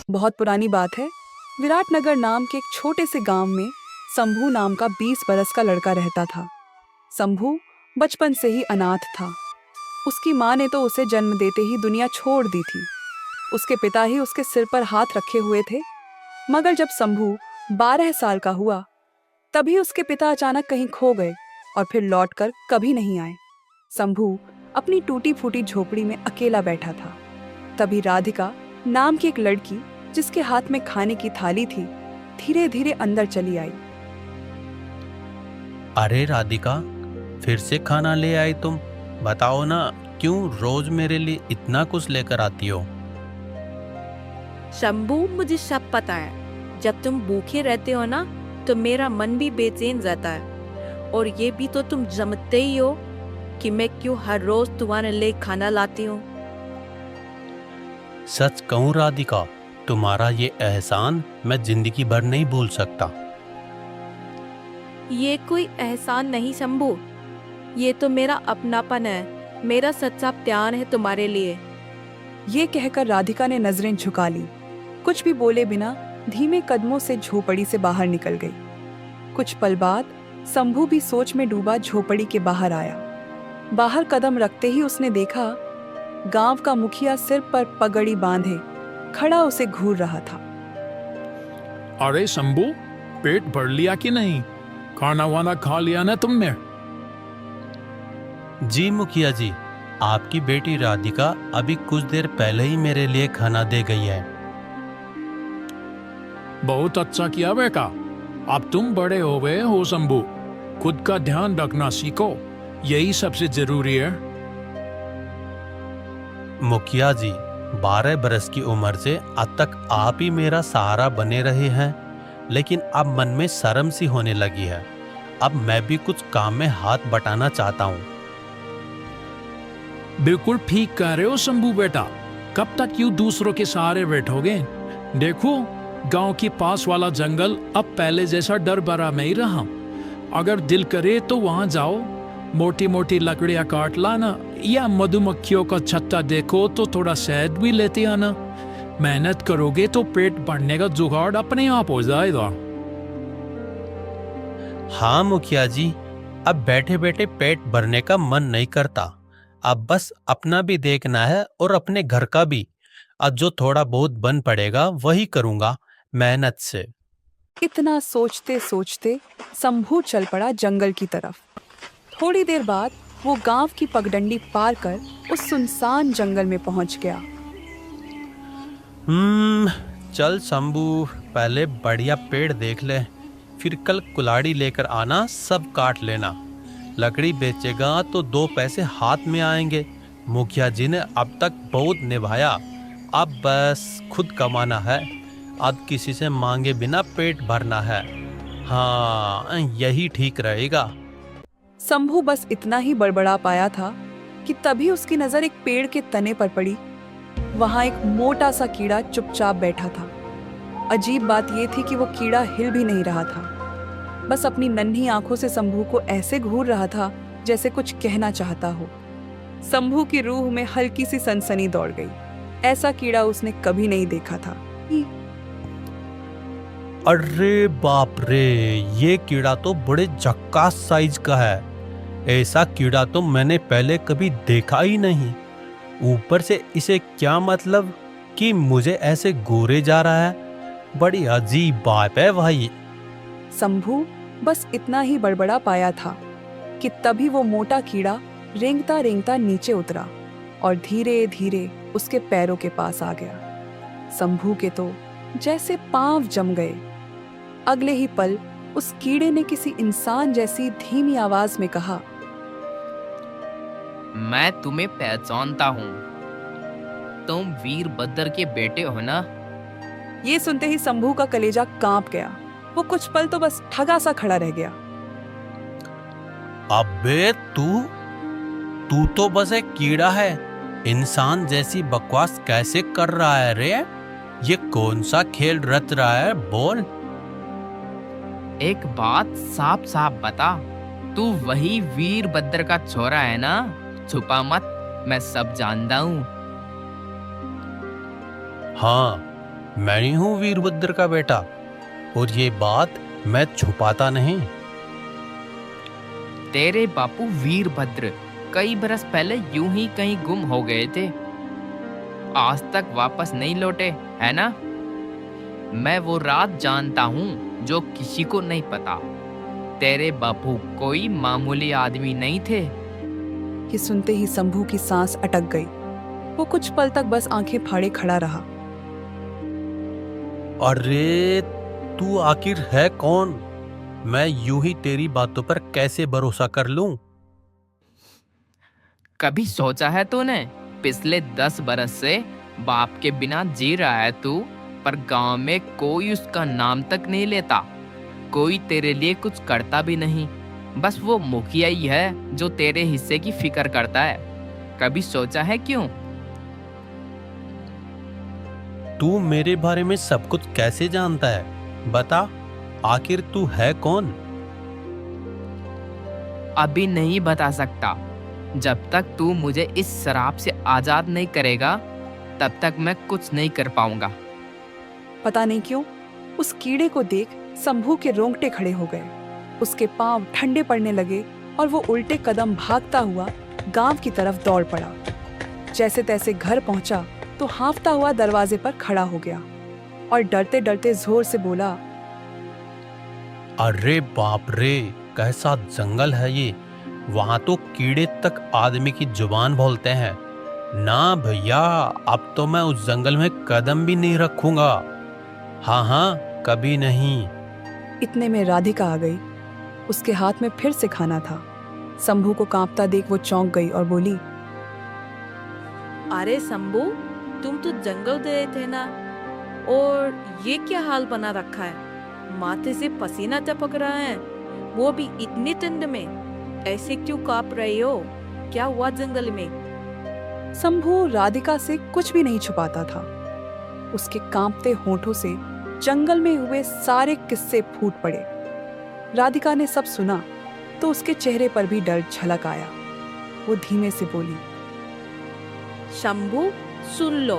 बहुत पुरानी बात है। विराटनगर नाम के एक छोटे से गांव में शंभू नाम का 20 बरस का लड़का रहता था। शंभू बचपन से ही अनाथ था। उसकी माँ ने तो उसे जन्म देते ही दुनिया छोड़ दी थी। उसके पिता ही उसके सिर पर हाथ रखे हुए थे। मगर जब शंभू 12 साल का हुआ, तभी उसके पिता अचानक कहीं खो गए और फिर लौटकर कभी नहीं आए। शंभू अपनी टूटी फूटी झोपड़ी में अकेला बैठा था। तभी राधिका नाम की एक लड़की, जिसके हाथ में खाने की थाली थी, धीरे धीरे अंदर चली आई। अरे राधिका, फिर से खाना ले आई तुम? बताओ ना, क्यों रोज मेरे लिए इतना कुछ लेकर आती हो? शंभू, मुझे सब पता है। जब तुम भूखे रहते हो ना, तो मेरा मन भी बेचैन रहता है। और ये भी तो तुम जानते ही हो कि मैं क्यों हर रोज तुम्हारे लिए खाना लाती हूँ। सच कहूँ राधिका, तुम्हारा ये एहसान मैं जिंदगी भर नहीं भूल सकता। ये कोई एहसान नहीं शंभू, ये तो मेरा अपनापन है, मेरा सच्चा प्यार है तुम्हारे लिए। ये कहकर राधिका ने नजरें झुका ली। कुछ भी बोले बिना धीमे कदमों से झोपड़ी से बाहर निकल गई। कुछ पल बाद शंभू भी सोच में डूबा झोपड़ी के बाहर आया। बाहर कदम रखते ही उसने देखा, गांव का मुखिया सिर पर पगड़ी बांधे खड़ा उसे घूर रहा था। अरे शंभू, पेट भर लिया कि नहीं? खाना वाना खा लिया ना तुमने? जी मुखिया जी, आपकी बेटी राधिका अभी कुछ देर पहले ही मेरे लिए खाना दे गई है। बहुत अच्छा किया बेटा। अब तुम बड़े हो गए हो शंभू, खुद का ध्यान रखना सीखो, यही सबसे जरूरी है। मुखिया जी, 12 बरस की उम्र से अब तक आप ही मेरा सहारा बने रहे हैं, लेकिन अब मन में शर्म सी होने लगी है। अब मैं भी कुछ काम में हाथ बटाना चाहता हूँ। बिल्कुल ठीक कह रहे हो शंभू बेटा, कब तक यूं दूसरों के सहारे बैठोगे? देखो, गांव के पास वाला जंगल अब पहले जैसा डर भरा नहीं रहा। अगर दिल करे तो वहां जाओ, मोटी मोटी लकड़ियां काट लाना, या मधुमक्खियों का छत्ता देखो तो थोड़ा शहद भी लेते आना। मेहनत करोगे तो पेट भरने का जुगाड़ अपने आप हो जाएगा। हाँ मुखिया जी, अब बैठे बैठे पेट भरने का मन नहीं करता। अब बस अपना भी देखना है और अपने घर का भी। अब जो थोड़ा बहुत बन पड़ेगा वही करूंगा मेहनत से। इतना सोचते सोचते शंभू चल पड़ा जंगल की तरफ। थोड़ी देर बाद वो गांव की पगडंडी पार कर उस सुनसान जंगल में पहुंच गया। चल शंभू, पहले बढ़िया पेड़ देख ले, फिर कल कुल्हाड़ी लेकर आना, सब काट लेना। लकड़ी बेचेगा तो 2 पैसे हाथ में आएंगे। मुखिया जी ने अब तक बहुत निभाया, अब बस खुद कमाना है। अब किसी से मांगे बिना पेट भरना है। हाँ, यही ठीक रहेगा। शंभू बस इतना ही बड़बड़ा पाया था कि तभी उसकी नजर एक पेड़ के तने पर पड़ी। वहां एक मोटा सा कीड़ा चुपचाप बैठा था। अजीब बात यह थी कि वो कीड़ा हिल भी नहीं रहा था, बस अपनी नन्ही आंखों से शंभू को ऐसे घूर रहा था जैसे कुछ कहना चाहता हो। शंभू की रूह में हल्की सी सनसनी दौड़ गई। ऐसा कीड़ा उसने कभी नहीं देखा था। अरे बाप रे, ये कीड़ा तो बड़े झक्कास साइज का है। ऐसा कीड़ा तो मैंने पहले कभी देखा ही नहीं। ऊपर से इसे क्या मतलब कि मुझे ऐसे घूरे जा रहा है। बड़ी अजीब बात है भाई। शंभू बस इतना ही बड़बड़ा पाया था कि तभी वो मोटा कीड़ा रेंगता रेंगता नीचे उतरा और धीरे धीरे उसके पैरों के पास आ गया। शंभू के तो जैसे पांव जम गए। अगले ही पल उस कीड़े ने किसी इंसान जैसी धीमी आवाज में कहा, मैं तुम्हें पहचानता हूँ, तुम वीरभद्र के बेटे हो ना? ये सुनते ही शंभू का कलेजा कांप गया। वो कुछ पल तो बस ठगा सा खड़ा रह गया। अबे तू तो बस एक कीड़ा है। इंसान जैसी बकवास कैसे कर रहा है रे? ये कौन सा खेल रच रहा है, बोल। एक बात साफ साफ बता, तू वही वीरभद्र का छोरा है ना? छुपा मत, मैं सब जानता हूँ। हाँ, मैं ही हूँ वीरभद्र का बेटा, और ये बात मैं छुपाता नहीं। तेरे बापू वीरभद्र कई बरस पहले यूं ही कहीं गुम हो गए थे, आज तक वापस नहीं लौटे, है ना? मैं वो रात जानता हूँ जो किसी को नहीं पता। तेरे बापू कोई मामूली आदमी नहीं थे। ये सुनते ही शंभू की सांस अटक गई। वो कुछ पल तक बस आंखें फाड़े खड़ा रहा। अरे तू आखिर है कौन? मैं यूं ही तेरी बातों पर कैसे भरोसा कर लूं? कभी सोचा है तूने, पिछले 10 बरस से बाप के बिना जी रहा है तू, पर गांव में कोई उसका नाम तक नहीं लेता, कोई तेरे लिए कुछ करता भी नहीं। बस वो मुखिया ही है जो तेरे हिस्से की फिक्र करता है। कभी सोचा है क्यों? तू मेरे बारे में सब कुछ कैसे जानता है? बता, आखिर तू है कौन? अभी नहीं बता सकता। जब तक तू मुझे इस शराब से आजाद नहीं करेगा, तब तक मैं कुछ नहीं कर पाऊंगा। पता नहीं क्यों उस कीड़े को देख शंभू के रोंगटे खड़े हो गए। उसके पांव ठंडे पड़ने लगे और वो उल्टे कदम भागता हुआ गांव की तरफ दौड़ पड़ा। जैसे तैसे घर पहुंचा तो हांफता हुआ दरवाजे पर खड़ा हो गया और डरते डरते जोर से बोला, अरे बाप रे, कैसा जंगल है ये! वहां तो कीड़े तक आदमी की जुबान बोलते हैं। ना भैया, अब तो मैं उस जंगल में कदम भी नहीं रखूंगा। हाँ, कभी नहीं। इतने में राधिका आ गई। उसके हाथ में फिर से खाना था। शंभू को कांपता देख वो चौंक गई और बोली, अरे शंभू, तुम तो जंगल गए थे ना, और ये क्या हाल बना रखा है? माथे से पसीना टपक रहा है, वो भी इतनी ठंड में। ऐसे क्यों कांप रहे हो? क्या हुआ जंगल में? शंभू राधिका से कुछ भी नहीं छुपाता था। उसके कांपते होठों से जंगल में हुए सारे किस्से फूट पड़े। राधिका ने सब सुना तो उसके चेहरे पर भी डर झलक आया। वो धीमे से बोली, शंभू सुन लो,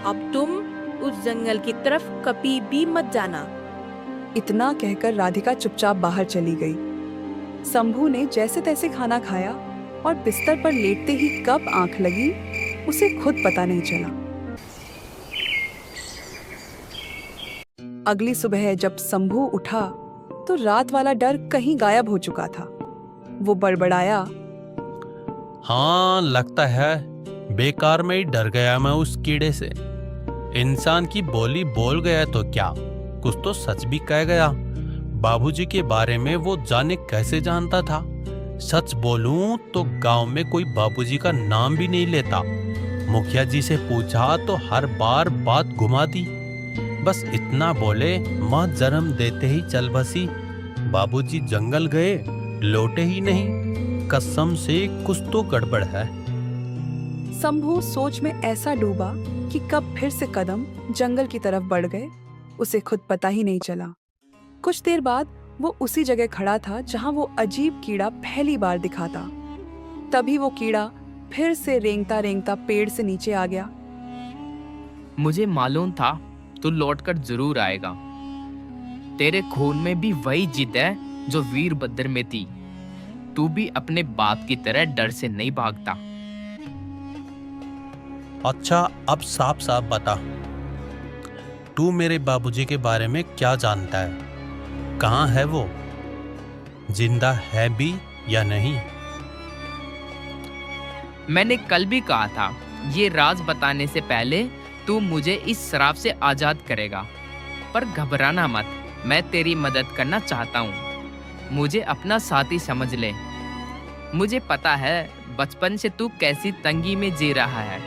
अब तुम उस जंगल की तरफ कभी भी मत जाना। इतना कहकर राधिका चुपचाप बाहर चली गई। शंभू ने जैसे तैसे खाना खाया और बिस्तर पर लेटते ही कब आंख लगी उसे खुद पता नहीं चला। अगली सुबह जब शंभू उठा तो रात वाला डर कहीं गायब हो चुका था। वो बड़बड़ाया, हाँ, लगता है बेकार में ही डर गया मैं उस कीड़े से। इंसान की बोली बोल गया तो क्या, कुछ तो सच भी कह गया। बाबूजी के बारे में वो जाने कैसे जानता था। सच बोलूं तो गांव में कोई बाबूजी का नाम भी नहीं लेता। मुखिया जी से पूछा तो हर बार बात घुमा दी। बस इतना बोले, माँ जन्म देते ही चल बसी। बाबूजी जंगल गए, लौटे ही नहीं। कसम से कुछ तो गड़बड़ है। शंभू सोच में ऐसा डूबा कि कब फिर से कदम जंगल की तरफ बढ़ गए उसे खुद पता ही नहीं चला। कुछ देर बाद वो उसी जगह खड़ा था जहां वो अजीब कीड़ा पहली बार दिखा था। तभी वो कीड़ा फिर से रेंगता रेंगता पेड़ से नीचे आ गया। मुझे मालूम था तू लौटकर जरूर आएगा। तेरे खून में भी वही जिद है जो वीरभद्र में थी। तू भी अपने बाप की तरह डर से नहीं भागता। अच्छा, अब साफ साफ बता, तू मेरे बाबूजी के बारे में क्या जानता है? कहाँ है वो? जिंदा है भी या नहीं? मैंने कल भी कहा था, ये राज बताने से पहले तू मुझे इस शराब से आजाद करेगा। पर घबराना मत, मैं तेरी मदद करना चाहता हूँ। मुझे अपना साथी समझ ले। मुझे पता है बचपन से तू कैसी तंगी में जी रहा है,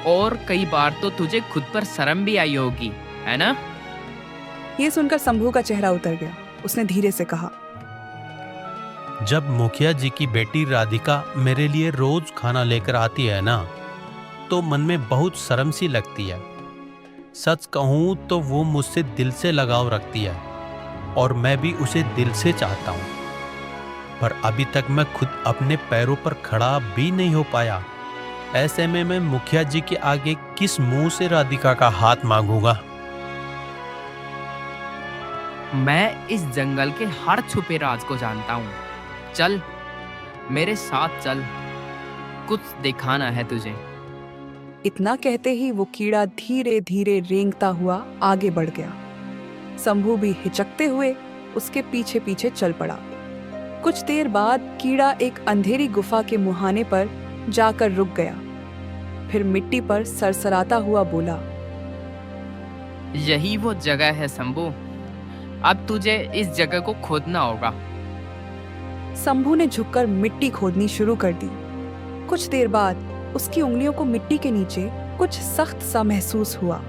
और कई बार तो तुझे खुद पर शर्म भी आई होगी, है ना? ये सुनकर शंभू का चेहरा उतर गया। उसने धीरे से कहा, जब मुखिया जी की बेटी राधिका मेरे लिए रोज खाना लेकर आती है ना, तो मन में बहुत शर्म सी लगती है। सच कहूं तो वो मुझसे दिल से लगाव रखती है, और मैं भी उसे दिल से चाहता हूं। पर अभी तक मैं खुद अपने पैरों पर खड़ा भी नहीं हो पाया। ऐसे में मैं मुखिया जी के आगे किस मुंह से राधिका का हाथ मांगूंगा? मैं इस जंगल के हर छुपे राज को जानता हूँ। चल मेरे साथ चल, कुछ दिखाना है तुझे। इतना कहते ही वो कीड़ा धीरे धीरे रेंगता हुआ आगे बढ़ गया। शंभू भी हिचकते हुए उसके पीछे पीछे चल पड़ा। कुछ देर बाद कीड़ा एक अंधेरी गुफा के मुहाने पर जाकर रुक गया। फिर मिट्टी पर सरसराता हुआ बोला, यही वो जगह है शंभू, अब तुझे इस जगह को खोदना होगा। शंभू ने झुककर मिट्टी खोदनी शुरू कर दी। कुछ देर बाद उसकी उंगलियों को मिट्टी के नीचे कुछ सख्त सा महसूस हुआ।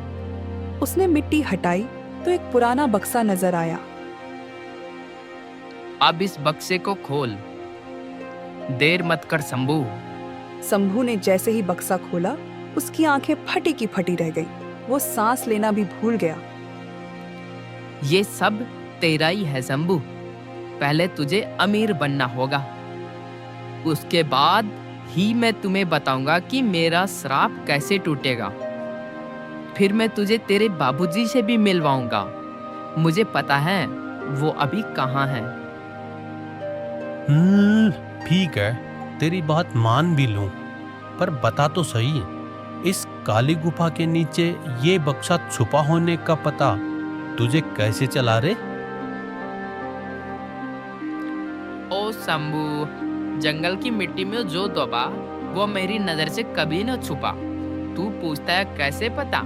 उसने मिट्टी हटाई तो एक पुराना बक्सा नजर आया। अब इस बक्से को खोल, देर मत कर शंभू। शंभू ने जैसे ही बक्सा खोला, उसकी आंखें फटी की फटी रह गईं। वो सांस लेना भी भूल गया। ये सब तेरा ही है शंभू। पहले तुझे अमीर बनना होगा, उसके बाद ही मैं तुम्हें बताऊंगा कि मेरा श्राप कैसे टूटेगा। फिर मैं तुझे तेरे बाबूजी से भी मिलवाऊंगा। मुझे पता है वो अभी कहाँ हैं। ठीक है, तेरी बात मान भी लूं, पर बता तो सही, इस काली गुफा के नीचे ये बक्सा छुपा होने का पता तुझे कैसे चला रे? ओ शंभू, जंगल की मिट्टी में जो दबा वो मेरी नजर से कभी न छुपा। तू पूछता है कैसे पता?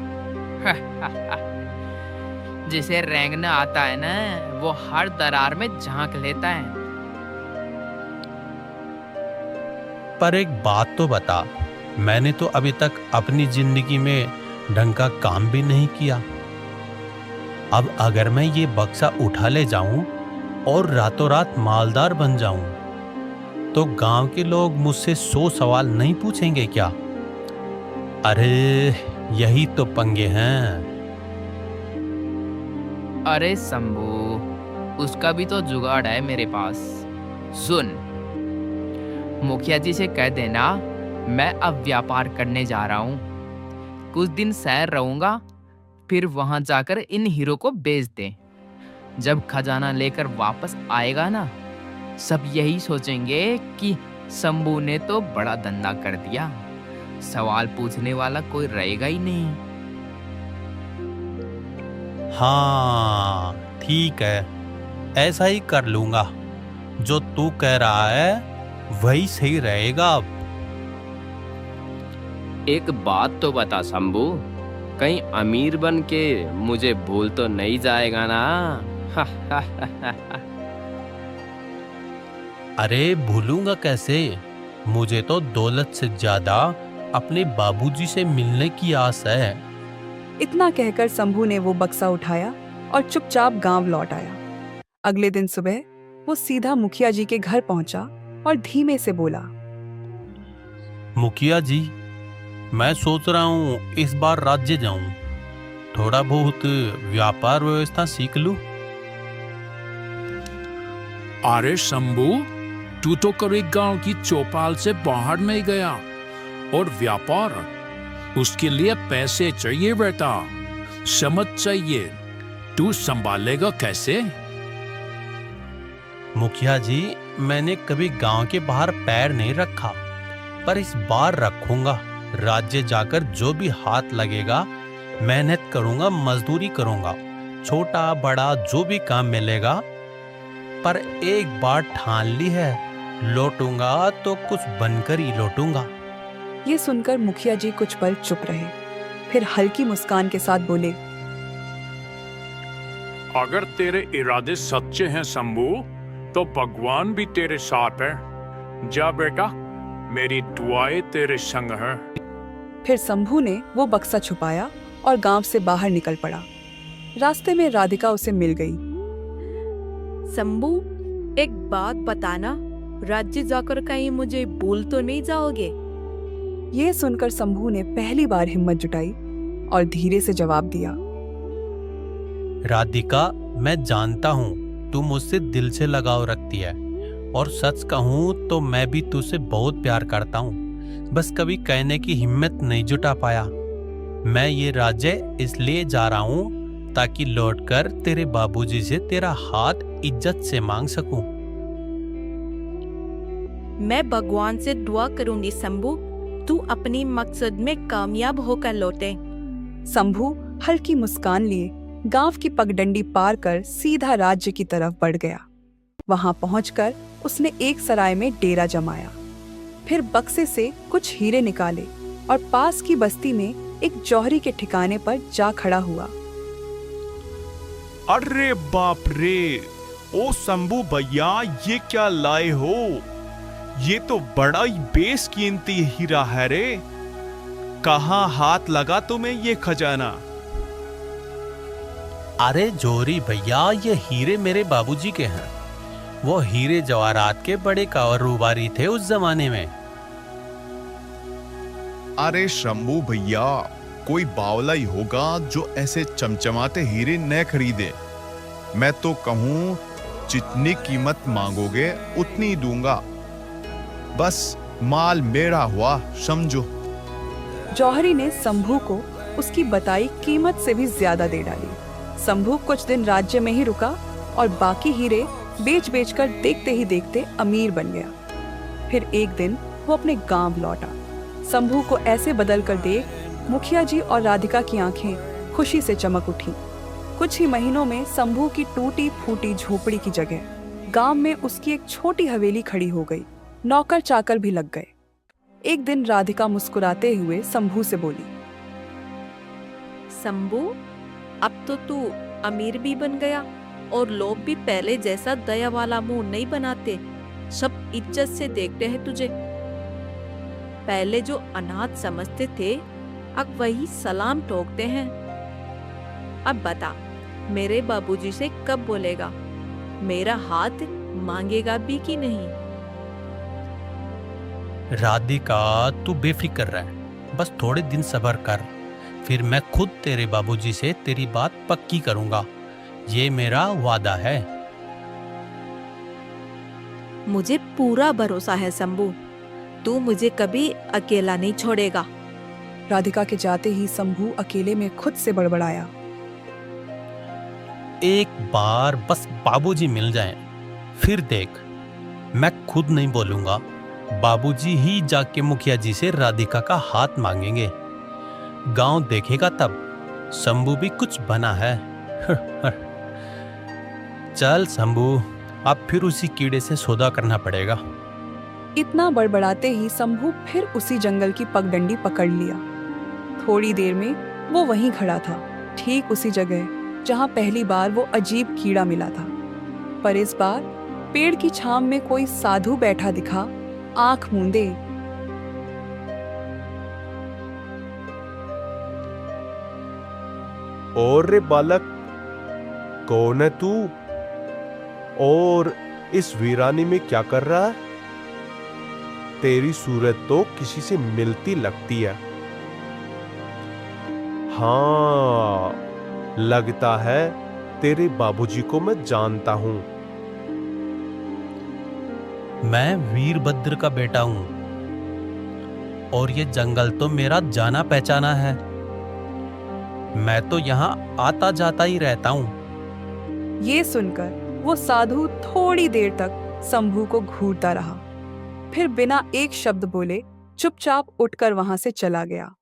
जिसे रेंगना आता है ना, वो हर दरार में झांक लेता है। पर एक बात तो बता, मैंने तो अभी तक अपनी जिंदगी में ढंग का काम भी नहीं किया। अब अगर मैं ये बक्सा उठा ले जाऊं और रातों रात मालदार बन जाऊं, तो गांव के लोग मुझसे 100 सवाल नहीं पूछेंगे क्या? अरे यही तो पंगे हैं। अरे शंभू, उसका भी तो जुगाड़ है मेरे पास। सुन, मुखिया जी से कह देना मैं अब व्यापार करने जा रहा हूँ। कुछ दिन शहर रहूंगा, फिर वहां जाकर इन हीरो को बेच दे। जब खजाना लेकर वापस आएगा ना, सब यही सोचेंगे कि शंभू ने तो बड़ा धंधा कर दिया। सवाल पूछने वाला कोई रहेगा ही नहीं। हाँ ठीक है, ऐसा ही कर लूंगा। जो तू कह रहा है वही सही रहेगा। अब एक बात तो बता शंभू, कहीं अमीर बन के मुझे भूल तो नहीं जाएगा ना? अरे भूलूंगा कैसे? मुझे तो दौलत से ज्यादा अपने बाबूजी से मिलने की आस है। इतना कहकर शंभू ने वो बक्सा उठाया और चुपचाप गांव लौट आया। अगले दिन सुबह वो सीधा मुखिया जी के घर पहुंचा और धीमे से बोला, मुखिया जी, मैं सोच रहा हूँ इस बार राज्य जाऊं, थोड़ा बहुत व्यापार व्यवस्था सीख लूं। अरे शंभू, तू तो कभी गांव की चौपाल से बाहर नहीं गया, और व्यापार, उसके लिए पैसे चाहिए बेटा, समझ चाहिए। तू संभालेगा कैसे? मुखिया जी, मैंने कभी गांव के बाहर पैर नहीं रखा, पर इस बार रखूंगा। राज्य जाकर जो भी हाथ लगेगा मेहनत करूंगा, मजदूरी करूंगा, छोटा बड़ा जो भी काम मिलेगा। पर एक बार ठान ली है, लौटूंगा तो कुछ बनकर ही लौटूंगा। ये सुनकर मुखिया जी कुछ पल चुप रहे, फिर हल्की मुस्कान के साथ बोले, अगर तेरे इरादे सच्चे हैं शंभू, तो भगवान भी तेरे साथ है। जा बेटा, मेरी दुआएं तेरे संग है। फिर शंभू ने वो बक्सा छुपाया और गांव से बाहर निकल पड़ा। रास्ते में राधिका उसे मिल गई। शंभू, एक बात बताना, राज्य जाकर कहीं मुझे भूल तो नहीं जाओगे? ये सुनकर शंभू ने पहली बार हिम्मत जुटाई और धीरे से जवाब दिया, राधिका, मैं जानता हूँ तू मुझसे दिल से लगाव रखती है, और सच कहूँ तो मैं भी तुझसे बहुत प्यार करता हूँ। बस कभी कहने की हिम्मत नहीं जुटा पाया। मैं ये राज्य इसलिए जा रहा हूँ ताकि लौटकर तेरे बाबूजी से तेरा हाथ इज्जत से मांग सकूं। मैं भगवान से दुआ करूंगी शंभू, तू अपनी मकसद में कामयाब होकर लौटे। शंभू हल्की मुस्कान लिए गांव की पगडंडी पार कर सीधा राज्य की तरफ बढ़ गया। वहां पहुंचकर उसने एक सराय में डेरा जमाया। फिर बक्से से कुछ हीरे निकाले और पास की बस्ती में एक जौहरी के ठिकाने पर जा खड़ा हुआ। अरे बाप रे, ओ शंभू भैया, ये क्या लाए हो? ये तो बड़ा ही बेशकीमती हीरा है रे। कहाँ हाथ लगा तुम्हें ये खजाना? अरे जोरी भैया, ये हीरे मेरे बाबूजी के हैं। वो हीरे जवाहरात के बड़े कारोबारी थे उस जमाने में। अरे शंभू भैया, कोई बावला ही होगा जो ऐसे चमचमाते हीरे न खरीदे। मैं तो कहूं, जितनी कीमत मांगोगे उतनी दूंगा। बस माल मेरा हुआ समझो। जौहरी ने शंभू को उसकी बताई कीमत से भी ज्यादा दे डाली। शंभू कुछ दिन राज्य में ही रुका और बाकी हीरे बेच बेच कर देखते ही देखते अमीर बन गया। फिर एक दिन वो अपने गांव लौटा। शंभू को ऐसे बदल कर देख मुखिया जी और राधिका की आंखें खुशी से चमक उठी। कुछ ही महीनों में शंभू की टूटी फूटी झोपड़ी की जगह गांव में उसकी एक छोटी हवेली खड़ी हो गई। नौकर चाकर भी लग गए। एक दिन राधिका मुस्कुराते हुए शंभू से बोली, शंभू, अब तो तू अमीर भी बन गया और लोग भी पहले जैसा दया वाला मुंह नहीं बनाते। सब इज्जत से देखते हैं तुझे। पहले जो अनाथ समझते थे, अब वही सलाम ठोकते हैं। अब बता, मेरे बाबूजी से कब बोलेगा? मेरा हाथ मांगेगा भी कि नहीं? राधिका, तू बेफिक्र रह, बस थोड़े दिन सब्र कर। फिर मैं खुद तेरे बाबूजी से तेरी बात पक्की करूंगा। ये मेरा वादा है। मुझे पूरा भरोसा है शंभू, तू मुझे कभी अकेला नहीं छोड़ेगा। राधिका के जाते ही शंभू अकेले में खुद से बड़बड़ाया, एक बार बस बाबूजी मिल जाएं, फिर देख, मैं खुद नहीं बोलूंगा, बाबूजी ही जाके मुखिया जी से राधिका का हाथ मांगेंगे। गांव देखेगा तब शंभू भी कुछ बना है। चल शंभू, अब फिर उसी कीड़े से सौदा करना पड़ेगा। इतना बड़बड़ाते ही शंभू फिर उसी जंगल की पगडंडी पकड़ लिया। थोड़ी देर में वो वहीं खड़ा था, ठीक उसी जगह जहां पहली बार वो अजीब कीड़ा मिला था। पर इस बार पेड़ की छांव में कोई साधु बैठा दिखा, आंख मूंदे। और रे बालक, कौन है तू? और इस वीरानी में क्या कर रहा है? तेरी सूरत तो किसी से मिलती लगती है। हाँ, लगता है तेरे बाबूजी को मैं जानता हूं। मैं वीरभद्र का बेटा हूं और ये जंगल तो मेरा जाना पहचाना है। मैं तो यहाँ आता जाता ही रहता हूं। ये सुनकर वो साधु थोड़ी देर तक शंभू को घूरता रहा, फिर बिना एक शब्द बोले चुपचाप उठकर वहां से चला गया।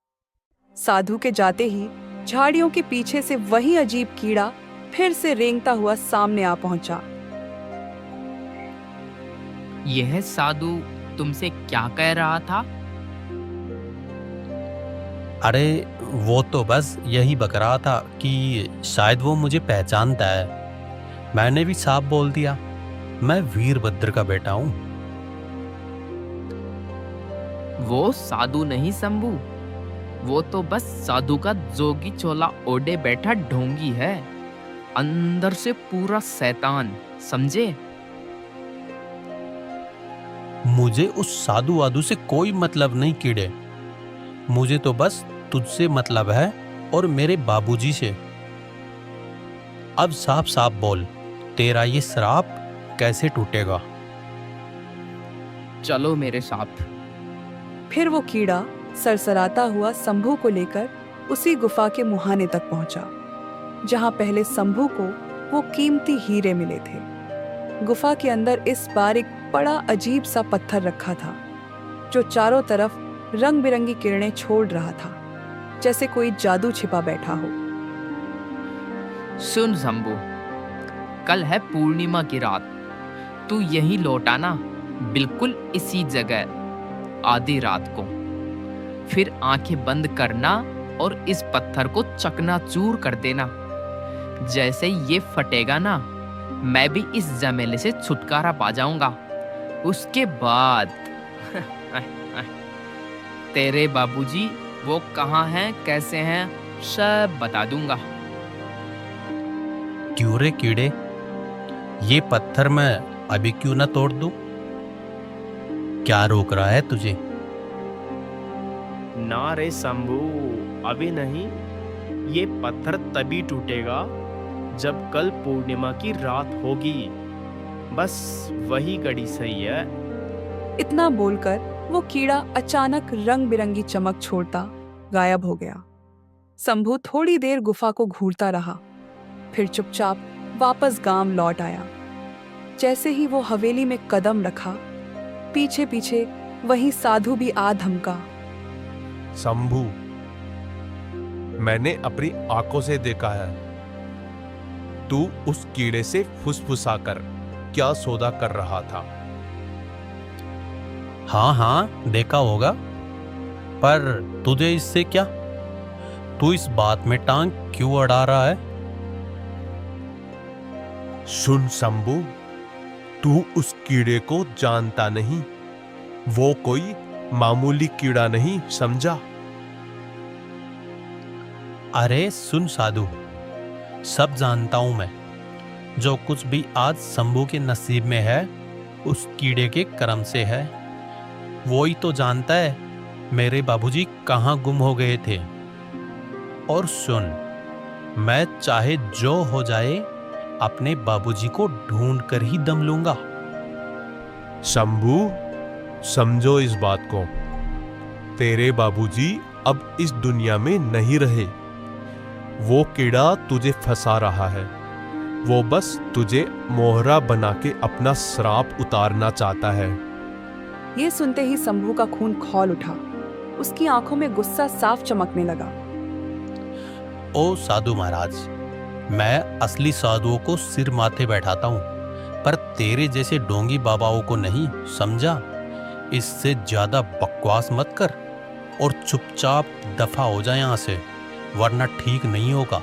साधु के जाते ही झाड़ियों के पीछे से वही अजीब कीड़ा फिर से रेंगता हुआ सामने आ पहुंचा। यह साधु तुमसे क्या कह रहा था? अरे वो तो बस यही बक रहा था कि शायद वो मुझे पहचानता है। मैंने भी साफ बोल दिया, मैं वीरभद्र का बेटा हूं। वो साधु नहीं शंभू, वो तो बस साधु का जोगी चोला ओढ़े बैठा ढोंगी है, अंदर से पूरा शैतान, समझे? मुझे उस साधु वाधु से कोई मतलब नहीं कीड़े, मुझे तो बस तुझसे मतलब है और मेरे बाबूजी से। अब साफ साफ बोल, तेरा ये श्राप कैसे टूटेगा? चलो मेरे साथ। फिर वो कीड़ा सरसराता हुआ शंभू को लेकर उसी गुफा के मुहाने तक पहुंचा। जहां पहले शंभू को वो कीमती हीरे मिले थे। गुफा के अंदर इस बार एक बड़ा अजीब सा पत्थर रखा था, जो चारों तरफ रंग बिरंगी किरणें छोड़ रहा था, जैसे कोई जादू छिपा बैठा हो। सुन शंभू, कल है पूर्णिमा की रात। तू यहीं लौट आना, बिल्कुल इसी जगह आधी रात को। फिर आंखें बंद करना और इस पत्थर को चकनाचूर कर देना। जैसे ये फटेगा ना, मैं भी इस जमेले से छुटकारा पा जाऊंगा। उसके बाद तेरे बाबूजी वो कहाँ हैं, कैसे हैं, सब बता दूंगा। क्यों रे कीड़े, ये पत्थर मैं अभी क्यों ना तोड़ दूं? क्या रोक रहा है तुझे? ना रे शंभू, अभी नहीं। ये पत्थर तभी टूटेगा जब कल पूर्णिमा की रात होगी। बस वही घड़ी सही है। इतना बोलकर वो कीड़ा अचानक रंग बिरंगी चमक छोड़ता गायब हो गया। शंभू थोड़ी देर गुफा को घूरता रहा, फिर चुपचाप वापस गांव लौट आया। जैसे ही वो हवेली में कदम रखा, पीछे पीछे वही साधु भी आ धमका। शंभू, मैंने अपनी आंखों से देखा है, तू उस कीड़े से फुसफुसाकर क्या सौदा कर रहा था। हाँ हाँ देखा होगा, पर तुझे इससे क्या? तू इस बात में टांग क्यों अड़ा रहा है? सुन शंभू, तू उस कीड़े को जानता नहीं। वो कोई मामूली कीड़ा नहीं, समझा? अरे सुन साधु, सब जानता हूं मैं। जो कुछ भी आज शंभू के नसीब में है, उस कीड़े के कर्म से है। वो ही तो जानता है मेरे बाबूजी कहाँ गुम हो गए थे। और सुन, मैं चाहे जो हो जाए, अपने बाबूजी को ढूंढ कर ही दम लूंगा। शंभू, समझो इस बात को, तेरे बाबूजी अब इस दुनिया में नहीं रहे। वो कीड़ा तुझे फंसा रहा है। वो बस तुझे मोहरा बना के अपना श्राप उतारना चाहता है। ये सुनते ही शंभू का खून खौल उठा। उसकी आंखों में गुस्सा साफ चमकने लगा। ओ साधु महाराज, मैं असली साधुओं को सिर माथे बैठाता हूँ, पर तेरे जैसे ढोंगी बाबाओं को नहीं, समझा? इससे ज्यादा बकवास मत कर और चुपचाप दफा हो जाए यहाँ से, वरना ठीक नहीं होगा।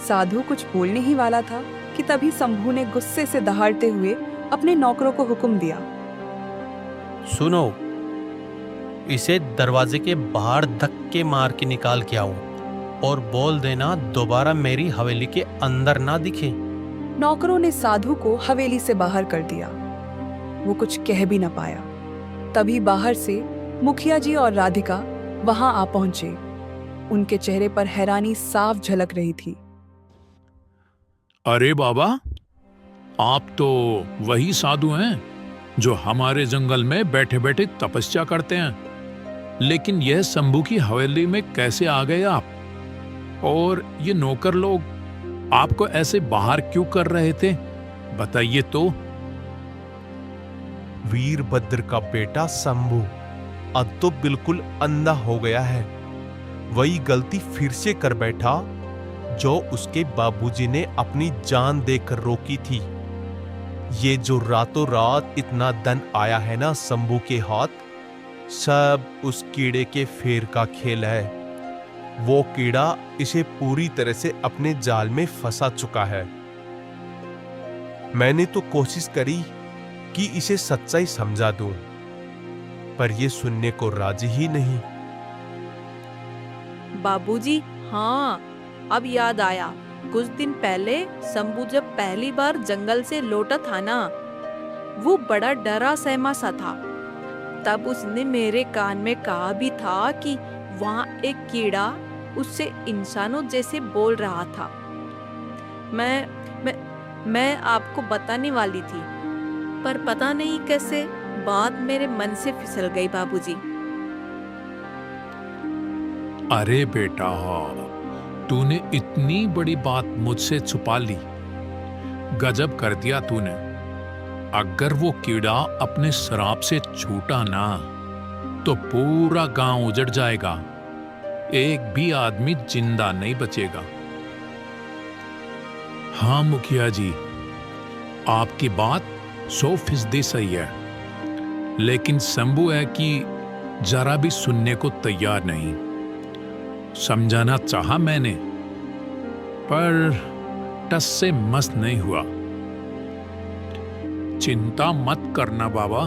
साधु कुछ बोलने ही वाला था कि तभी शंभू ने गुस्से से दहाड़ते हुए अपने नौकरों को हुक्म दिया। सुनो, इसे दरवाजे के बाहर धक्के मार के निकाल के आऊं और बोल देना दोबारा मेरी हवेली के अंदर ना दिखे। नौकरों ने साधु को हवेली से बाहर कर दिया। वो कुछ कह भी न पाया। तभी बाहर से मुखिया जी और राधिका वहां आ पहुंचे। उनके चेहरे पर हैरानी साफ झलक रही थी। अरे बाबा, आप तो वही साधु हैं जो हमारे जंगल में बैठे बैठे तपस्या करते हैं। लेकिन यह शंभू की हवेली में कैसे आ गए आप? और ये नौकर लोग आपको ऐसे बाहर क्यों कर रहे थे, बताइए तो। वीरभद्र का बेटा शंभू अब तो बिल्कुल अंधा हो गया है। वही गलती फिर से कर बैठा जो उसके बाबूजी ने अपनी जान देकर रोकी थी। ये जो रातों रात इतना धन आया है ना शंभू के हाथ, सब उस कीड़े के फेर का खेल है। वो कीड़ा इसे पूरी तरह से अपने जाल में फंसा चुका है। मैंने तो कोशिश करी कि इसे सच्चाई समझा दूं, पर ये सुनने को राजी ही नहीं। बाबूजी, हाँ, अब याद आया। कुछ दिन पहले शंभू जब पहली बार जंगल से लौटा था ना, वो बड़ा डरा सहमा सा था। तब उसने मेरे कान में कहा भी था कि वहाँ एक कीड़ा उससे इंसानों जैसे बोल रहा था। मैं आपको बताने वाली थी, पर पता नहीं कैसे बात मेरे मन से फिसल गई बाबूजी। अरे बेटा, तूने इतनी बड़ी बात मुझसे छुपा ली। गजब कर दिया तूने। अगर वो कीड़ा अपने श्राप से छूटा ना तो पूरा गांव उजड़ जाएगा, एक भी आदमी जिंदा नहीं बचेगा। हाँ मुखिया जी, आपकी बात 100% सही है, लेकिन शंभू है कि जरा भी सुनने को तैयार नहीं। समझाना चाहा मैंने, पर टस से मस नहीं हुआ। चिंता मत करना बाबा,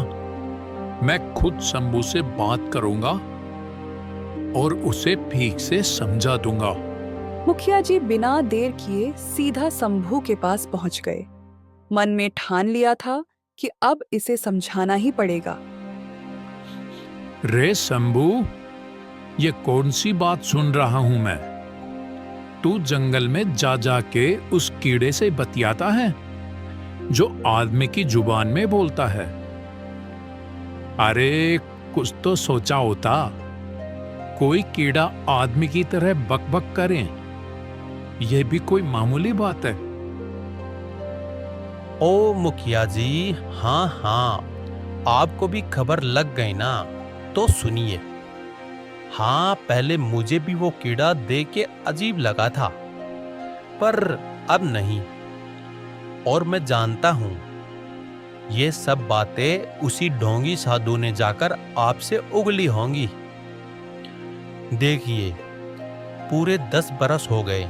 मैं खुद शंभू से बात करूंगा और उसे ठीक से समझा दूंगा। मुखिया जी बिना देर किए सीधा शंभू के पास पहुंच गए। मन में ठान लिया था कि अब इसे समझाना ही पड़ेगा। रे शंभू, ये कौन सी बात सुन रहा हूं मैं? तू जंगल में जा जाके उस कीड़े से बतियाता है जो आदमी की जुबान में बोलता है। अरे कुछ तो सोचा होता, कोई कीड़ा आदमी की तरह बकबक करे, यह भी कोई मामूली बात है? ओ मुखिया जी, हाँ हाँ, आपको भी खबर लग गई ना, तो सुनिए। हाँ, पहले मुझे भी वो कीड़ा देख के अजीब लगा था, पर अब नहीं। और मैं जानता हूं ये सब बातें उसी ढोंगी साधु ने जाकर आपसे उगली होंगी। देखिए, पूरे 10 बरस हो गए,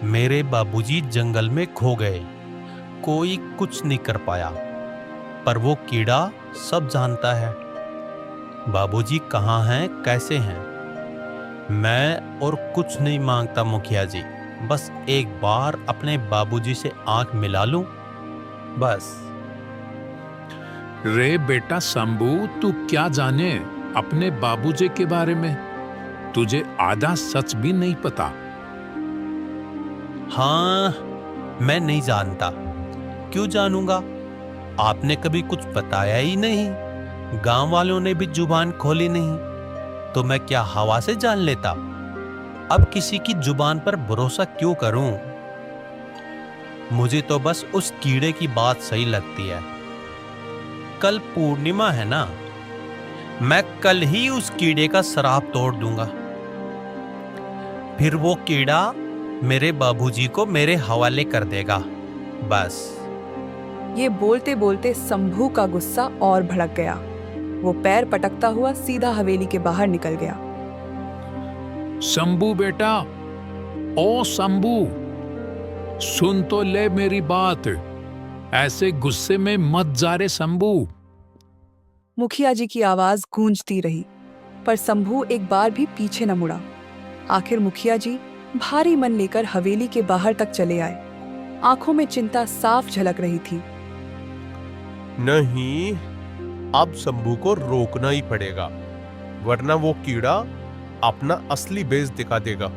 मेरे बाबूजी जंगल में खो गए, कोई कुछ नहीं कर पाया, पर वो कीड़ा सब जानता है। बाबूजी कहाँ हैं, कैसे हैं। मैं और कुछ नहीं मांगता मुखिया जी, बस एक बार अपने बाबूजी से आंख मिला लूं, बस। रे बेटा शंभू, तू क्या जाने अपने बाबूजी के बारे में? तुझे आधा सच भी नहीं पता। हाँ, मैं नहीं जानता, क्यों जानूंगा? आपने कभी कुछ बताया ही नहीं, गांव वालों ने भी जुबान खोली नहीं, तो मैं क्या हवा से जान लेता? अब किसी की जुबान पर भरोसा क्यों करूं? मुझे तो बस उस कीड़े की बात सही लगती है। कल पूर्णिमा है ना, मैं कल ही उस कीड़े का श्राप तोड़ दूंगा। फिर वो कीड़ा मेरे बाबूजी को मेरे हवाले कर देगा, बस। ये बोलते बोलते शंभू का गुस्सा और भड़क गया। वो पैर पटकता हुआ सीधा हवेली के बाहर निकल गया। शंभू बेटा, ओ शंभू, सुन तो ले मेरी बात, ऐसे गुस्से में मत जा रे शंभू। मुखिया जी की आवाज गूंजती रही, पर शंभू एक बार भी पीछे न मुड़ा। आखिर मुखिया जी भारी मन लेकर हवेली के बाहर तक चले आए। आंखों में चिंता साफ झलक रही थी। नहीं, अब शंभू को रोकना ही पड़ेगा, वरना वो कीड़ा अपना असली बेस दिखा देगा।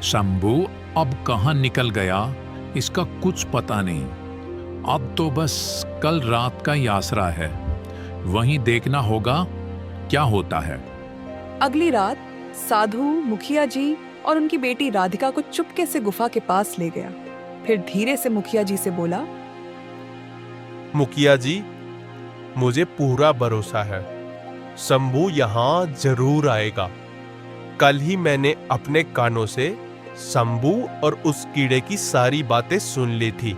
शंभू अब कहां निकल गया इसका कुछ पता नहीं। अब तो बस कल रात का ही आसरा है, वहीं देखना होगा क्या होता है। अगली रात साधु मुखिया जी और उनकी बेटी राधिका को चुपके से गुफा के पास ले गया। फिर धीरे से मुखिया जी से बोला, मुखिया जी, मुझे पूरा भरोसा है, शंभू यहाँ जरूर आएगा। कल ही मैंने अपने कानों से शंभू और उस कीड़े की सारी बातें सुन ली थी।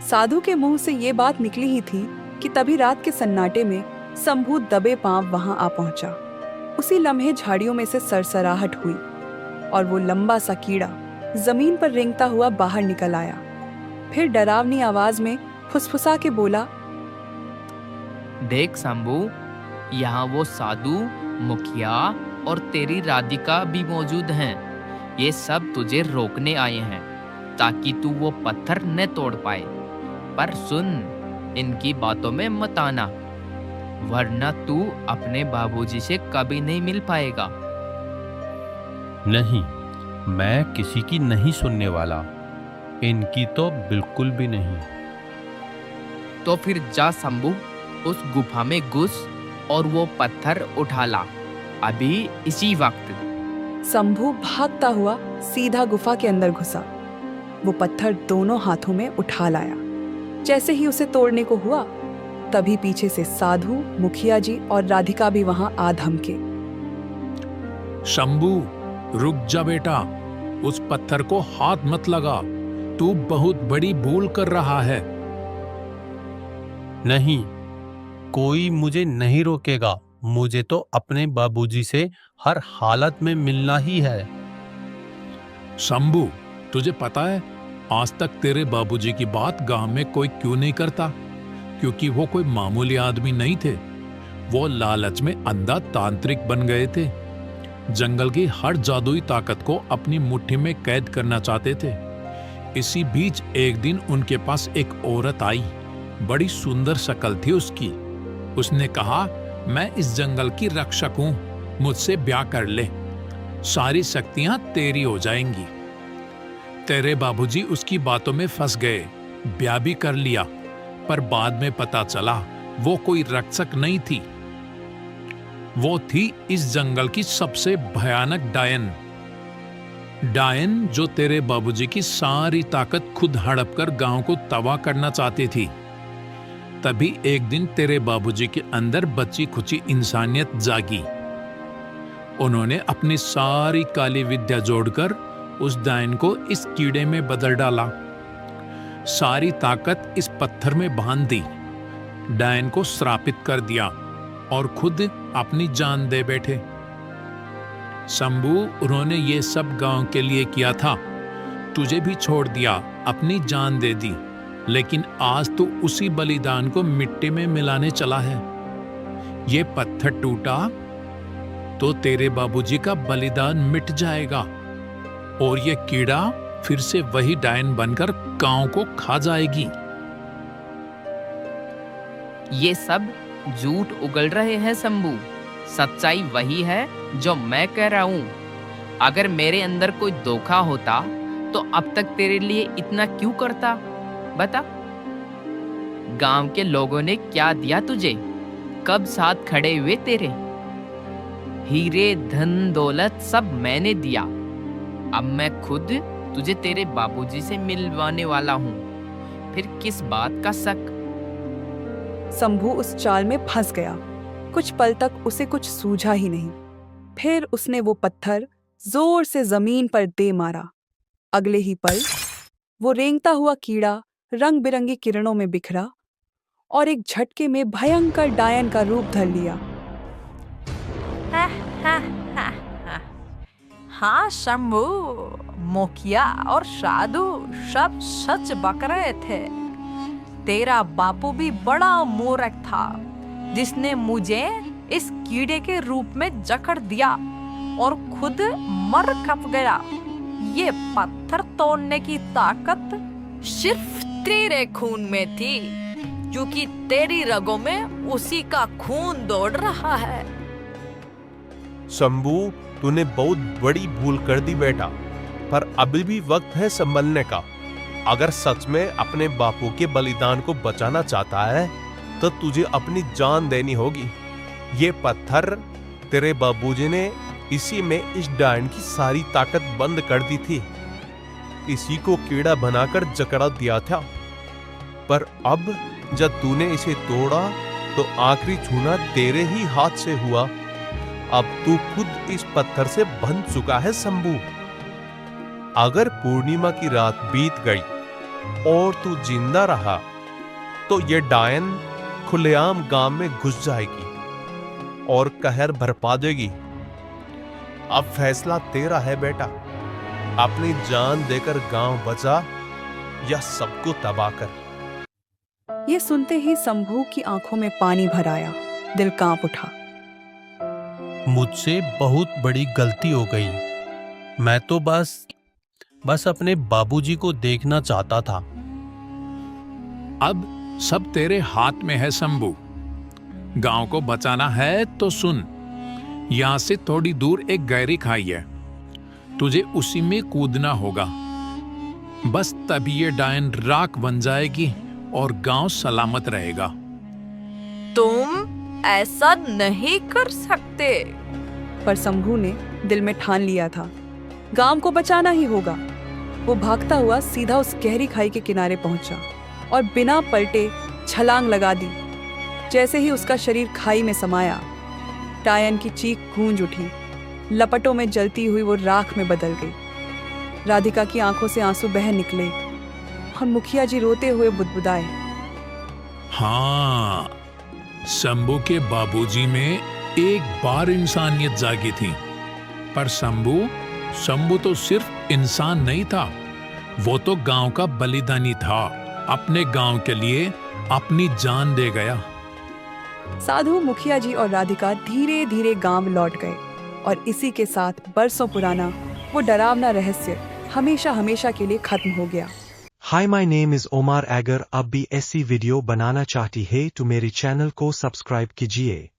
साधु के मुंह से ये बात निकली ही थी कि तभी रात के सन्नाटे में शंभू दबे पांव वहां आ पहुंचा। उसी लम्हे झाड़ियों में से सरसराहट हुई और वो लंबा सा कीड़ा जमीन पर रेंगता हुआ बाहर निकल आया। फिर डरावनी आवाज में फुसफुसा के बोला, देख शंभू, यहाँ वो साधु, मुखिया और तेरी राधिका भी मौजूद हैं। ये सब तुझे रोकने आए हैं ताकि तू वो पत्थर न तोड़ पाए। पर सुन, इनकी बातों में मत आना, वरना तू अपने बाबूजी से कभी नहीं मिल पाएगा। नहीं, मैं किसी की नहीं सुनने वाला, इनकी तो बिल्कुल भी नहीं। तो फिर जा शंभू, उस गुफा में घुस और वो पत्थर उठा ला, अभी इसी वक्त। शंभू भागता हुआ सीधा गुफा के अंदर घुसा। वो पत्थर दोनों हाथों में उठा लाया। जैसे ही उसे तोड़ने को हुआ, तभी पीछे से साधु, मुखिया जी और राधिका भी वहां आ धमके। शंभू, रुक जा बेटा, उस पत्थर को हाथ मत लगा, तू बहुत बड़ी भूल कर रहा है। नहीं, कोई मुझे नहीं रोकेगा। मुझे तो अपने बाबूजी से हर हालत में मिलना ही है। शंभू, तुझे पता है आज तक तेरे बाबूजी की बात गांव में कोई क्यों नहीं करता? क्योंकि वो कोई मामूली आदमी नहीं थे। वो लालच में अंधा तांत्रिक बन गए थे। जंगल की हर जादुई ताकत को अपनी मुट्ठी में कैद करना चाहते थे। इसी बीच एक दिन उनके पास एक औरत आई। बड़ी सुंदर शक्ल थी उसकी। उसने कहा, मैं इस जंगल की रक्षक हूं, मुझसे ब्याह कर ले, सारी शक्तियां तेरी हो जाएंगी। तेरे बाबूजी उसकी बातों में फंस गए, ब्याह भी कर लिया, पर बाद में पता चला वो कोई रक्षक नहीं थी। वो थी इस जंगल की सबसे भयानक डायन। डायन जो तेरे बाबूजी की सारी ताकत खुद हड़प कर गांव को तबाह करना चाहती थी। तभी एक दिन तेरे बाबूजी के अंदर बची खुची इंसानियत जागी। उन्होंने अपनी सारी काली विद्या जोड़कर उस डायन को इस कीड़े में बदल डाला। सारी ताकत इस पत्थर में बांध दी, डायन को श्रापित कर दिया और खुद अपनी जान दे बैठे। शंभू, उन्होंने ये सब गांव के लिए किया था। तुझे भी छोड़ दिया, अपनी जान दे दी, लेकिन आज तो उसी बलिदान को मिट्टी में मिलाने चला है। ये पत्थर टूटा तो तेरे बाबूजी का बलिदान मिट जाएगा और ये कीड़ा फिर से वही डायन बनकर गांव को खा जाएगी। ये सब झूठ उगल रहे हैं शंभू। सच्चाई वही है जो मैं कह रहा हूँ। अगर मेरे अंदर कोई धोखा होता तो अब तक तेरे लिए इतना क्यों करता? बता, गांव के लोगों ने क्या दिया तुझे? कब साथ खड़े हुए तेरे? हीरे, धन, दौलत सब मैंने दिया। अब मैं खुद तुझे तेरे बाबूजी से मिलवाने वाला हूँ। फिर किस बात का शक? शंभू उस चाल में फंस गया। कुछ पल तक उसे कुछ सूझा ही नहीं। फिर उसने वो पत्थर जोर से जमीन पर दे मारा। अगले ही पल वो रेंगता हुआ कीड़ा रंग बिरंगी किरणों में बिखरा और एक झटके में भयंकर डायन का रूप धर लिया। हाँ शंभू, मुखिया और साधु सब सच बक रहे थे। तेरा बापू भी बड़ा मूर्ख था जिसने मुझे इस कीड़े के रूप में जकड़ दिया और खुद मर खप गया। ये पत्थर तोड़ने की ताकत सिर्फ तेरे खून में थी, क्योंकि तेरी रगों में उसी का खून दौड़ रहा है। शंभू, तूने बहुत बड़ी भूल कर दी बेटा, पर अभी भी वक्त है संभलने का। अगर सच में अपने बापू के बलिदान को बचाना चाहता है तो तुझे अपनी जान देनी होगी। ये पत्थर तेरे बाबूजी ने इसी में इस डायन की सारी ताकत बंद कर दी थी। इसी को कीड़ा बनाकर जकड़ा दिया था, पर अब जब तूने इसे तोड़ा तो आखिरी छूना तेरे ही हाथ से हुआ। अब तू खुद इस पत्थर से बंध चुका है शंभू। अगर पूर्णिमा की रात बीत गई और तू जिंदा रहा तो ये डायन खुलेआम गांव में घुस जाएगी और कहर बरपा देगी। अब फैसला तेरा है बेटा, अपनी जान देकर गांव बचा या सबको तबाह कर। ये सुनते ही शंभू की आंखों में पानी भर आया, दिल कांप उठा। मुझसे बहुत बड़ी गलती हो गई। मैं तो बस अपने बाबूजी को देखना चाहता था। अब सब तेरे हाथ में है शंभू। गांव को बचाना है तो सुन, यहां से थोड़ी दूर एक गहरी खाई है, तुझे उसी में कूदना होगा। बस तभी ये डायन राख बन जाएगी और गांव सलामत रहेगा। तुम ऐसा नहीं कर सकते। पर शंभू ने दिल में ठान लिया था, गांव को बचाना ही होगा। वो भागता हुआ सीधा उस गहरी खाई के किनारे पहुंचा और बिना पलटे छलांग लगा दी। जैसे ही उसका शरीर खाई में समाया, टायन की चीख गूंज उठी। लपटों में जलती हुई वो राख में बदल गई। राधिका की आंखों से आंसू बह निकले और मुखिया जी रोते हुए बुदबुदाए, हाँ, शंभू के बाबूजी में एक बार इंसानियत जागी थी। पर शंभू तो सिर्फ इंसान नहीं था, वो तो गांव का बलिदानी था। अपने गांव के लिए अपनी जान दे गया। साधु, मुखिया जी और राधिका धीरे धीरे गांव लौट गए और इसी के साथ बरसों पुराना वो डरावना रहस्य हमेशा हमेशा के लिए खत्म हो गया। हाय, माय नेम इज ओमार अगर। अब भी ऐसी वीडियो बनाना चाहती है तो मेरे चैनल को सब्सक्राइब कीजिए।